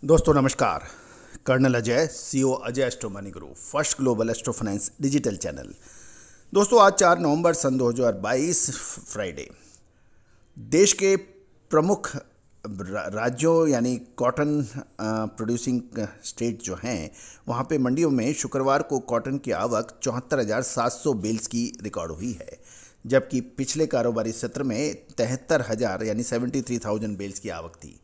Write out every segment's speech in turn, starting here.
दोस्तों नमस्कार। Colonel Ajay, CEO Ajay astro money guru, first global astro finance digital channel. दोस्तों आज 4 नवंबर सन 2022 फ्राइडे। देश के प्रमुख राज्यों यानी कॉटन प्रोड्यूसिंग स्टेट जो हैं वहाँ पे मंडियों में शुक्रवार को कॉटन की आवक 74,700 बेल्स की रिकॉर्ड हुई है, जबकि पिछले कारोबारी सत्र में 73,000 यानी 73,000 बेल्स की आवक थी।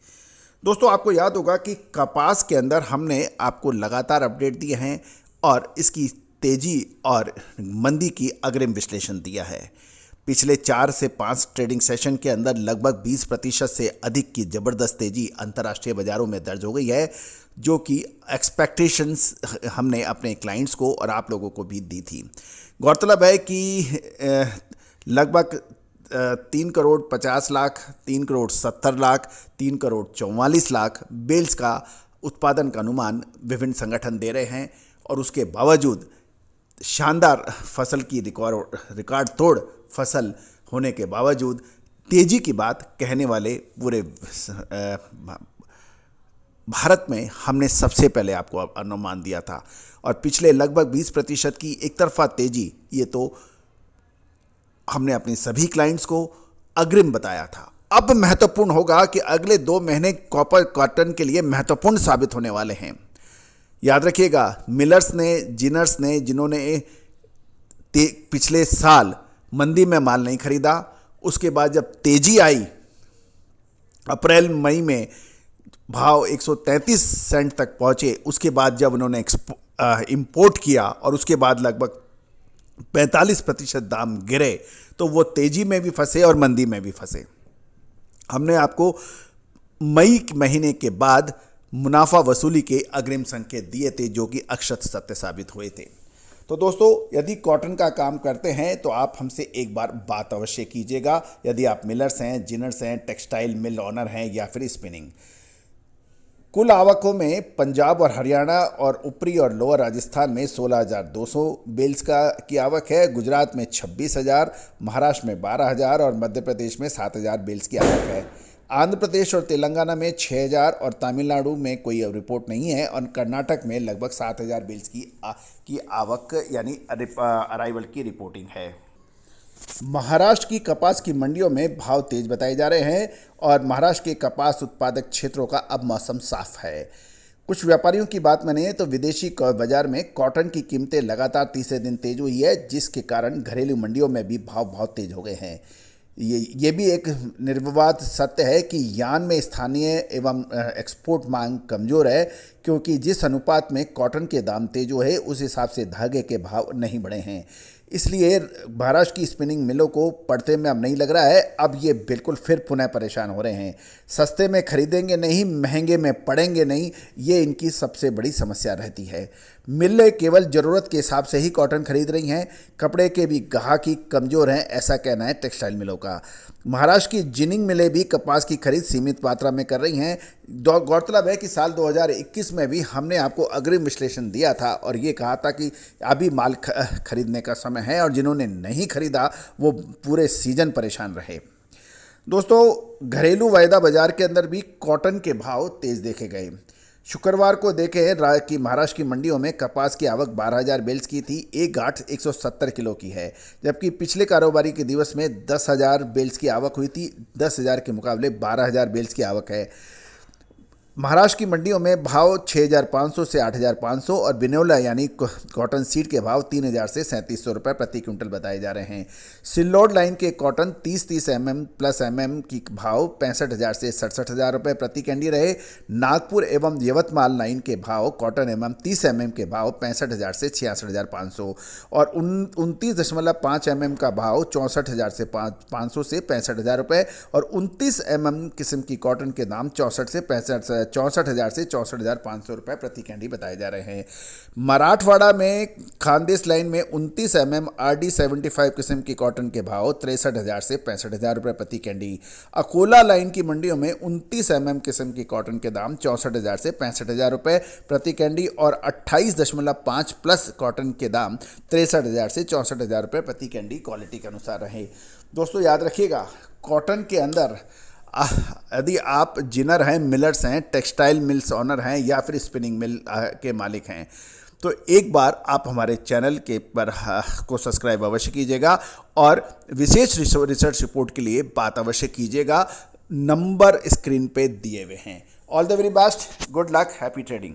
दोस्तों आपको याद होगा कि कपास के अंदर हमने आपको लगातार अपडेट दिए हैं और इसकी तेज़ी और मंदी की अग्रिम विश्लेषण दिया है। पिछले 4 से 5 ट्रेडिंग सेशन के अंदर लगभग 20% से अधिक की ज़बरदस्त तेज़ी अंतर्राष्ट्रीय बाज़ारों में दर्ज हो गई है, जो कि एक्सपेक्टेशंस हमने अपने क्लाइंट्स को और आप लोगों को भी दी थी। गौरतलब है कि लगभग 3 करोड़ 50 लाख, 3 करोड़ 70 लाख, 3 करोड़ 44 लाख बेल्स का उत्पादन का अनुमान विभिन्न संगठन दे रहे हैं और उसके बावजूद शानदार फसल की रिकॉर्ड तोड़ फसल होने के बावजूद तेजी की बात कहने वाले पूरे भारत में हमने सबसे पहले आपको अनुमान दिया था और पिछले लगभग 20% की एक तरफा तेजी, ये तो हमने अपने सभी क्लाइंट्स को अग्रिम बताया था। अब महत्वपूर्ण होगा कि अगले 2 महीने कॉपर कॉटन के लिए महत्वपूर्ण साबित होने वाले हैं। याद रखिएगा, मिलर्स ने, जिनर्स ने, जिन्होंने पिछले साल मंदी में माल नहीं खरीदा, उसके बाद जब तेजी आई अप्रैल मई में भाव 133 सेंट तक पहुंचे, उसके बाद जब उन्होंने इंपोर्ट किया और उसके बाद लगभग 45% दाम गिरे, तो वो तेजी में भी फंसे और मंदी में भी फंसे। हमने आपको मई महीने के बाद मुनाफा वसूली के अग्रिम संकेत दिए थे, जो कि अक्षत सत्य साबित हुए थे। तो दोस्तों, यदि कॉटन का काम करते हैं तो आप हमसे एक बार बात अवश्य कीजिएगा। यदि आप मिलर्स हैं, जिनर्स हैं, टेक्सटाइल मिल ऑनर हैं या फिर स्पिनिंग। कुल आवकों में पंजाब और हरियाणा और ऊपरी और लोअर राजस्थान में 16,200 बेल्स की आवक है। गुजरात में 26,000, महाराष्ट्र में 12,000 और मध्य प्रदेश में 7,000 बेल्स की आवक है। आंध्र प्रदेश और तेलंगाना में 6,000 और तमिलनाडु में कोई रिपोर्ट नहीं है और कर्नाटक में लगभग 7,000 बेल्स की आवक यानी अराइवल की रिपोर्टिंग है। महाराष्ट्र की कपास की मंडियों में भाव तेज बताए जा रहे हैं और महाराष्ट्र के कपास उत्पादक क्षेत्रों का अब मौसम साफ है। कुछ व्यापारियों की बात माने तो विदेशी बाजार में कॉटन की कीमतें लगातार तीसरे दिन तेज हुई है, जिसके कारण घरेलू मंडियों में भी भाव बहुत तेज हो गए हैं। ये भी एक निर्विवाद सत्य है कि यान में स्थानीय एवं एक्सपोर्ट मांग कमज़ोर है, क्योंकि जिस अनुपात में कॉटन के दाम तेज हुए उस हिसाब से धागे के भाव नहीं बढ़े हैं। इसलिए महाराष्ट्र की स्पिनिंग मिलों को पड़ते में अब नहीं लग रहा है। अब ये बिल्कुल फिर पुनः परेशान हो रहे हैं। सस्ते में खरीदेंगे नहीं, महंगे में पड़ेंगे नहीं, ये इनकी सबसे बड़ी समस्या रहती है। मिलें केवल ज़रूरत के हिसाब से ही कॉटन खरीद रही हैं। कपड़े के भी गाहकी कमज़ोर हैं, ऐसा कहना है टेक्सटाइल मिलों का। महाराष्ट्र की जिनिंग मिलें भी कपास की खरीद सीमित मात्रा में कर रही हैं। गौरतलब है कि साल 2021 में भी हमने आपको अग्रिम विश्लेषण दिया था और ये कहा था कि अभी माल खरीदने का समय है और जिन्होंने नहीं खरीदा वो पूरे सीजन परेशान रहे। दोस्तों, घरेलू वायदा बाजार के अंदर भी कॉटन के भाव तेज देखे गए। शुक्रवार को देखें कि महाराष्ट्र की मंडियों में कपास की आवक 12,000 बेल्स की थी, एक गांठ 170 किलो की है, जबकि पिछले कारोबारी के दिवस में 10,000 बेल्स की आवक हुई थी। 10,000 के मुकाबले 12,000 बेल्स की आवक है। महाराष्ट्र की मंडियों में भाव 6,500 से 8,500 और बिनोला यानी कॉटन सीड के भाव 3,000 से 3,700 रुपये प्रति क्विंटल बताए जा रहे हैं। सिल्लोड लाइन के कॉटन 30-30 mm प्लस mm की भाव 65,000 से 67,000 रुपये प्रति कैंडी रहे। नागपुर एवं यवतमाल लाइन के भाव कॉटन 30 mm के भाव 65,000 से 66,500 और 29.5 mm का भाव 64,000 से 500 से 65,000 रुपये और 29 mm किस्म की कॉटन के दाम 64,000 से 64,500 रुपये प्रति कैंडी बताए जा रहे हैं। मराठवाड़ा में खानदेश लाइन में 29 mm RD 75 किस्म की कॉटन के भाव 63,000 से 65,000 रुपये प्रति कैंडी। अकोला लाइन की मंडियों में 29 mm किस्म की कॉटन के दाम 64,000 से 65,000 रुपये प्रति कैंडी और 28.5 प्लस कॉटन के दाम 63,000 से 64,000 रुपये प्रति कैंडी क्वालिटी के अनुसार रहे। दोस्तों याद रखिएगा, कॉटन के अंदर यदि आप जिनर हैं, मिलर्स हैं, टेक्सटाइल मिल्स ऑनर हैं या फिर स्पिनिंग मिल के मालिक हैं, तो एक बार आप हमारे चैनल के पर को सब्सक्राइब अवश्य कीजिएगा और विशेष रिसर्च रिपोर्ट के लिए बात अवश्य कीजिएगा। नंबर स्क्रीन पे दिए हुए हैं। All the very best, good luck, happy trading.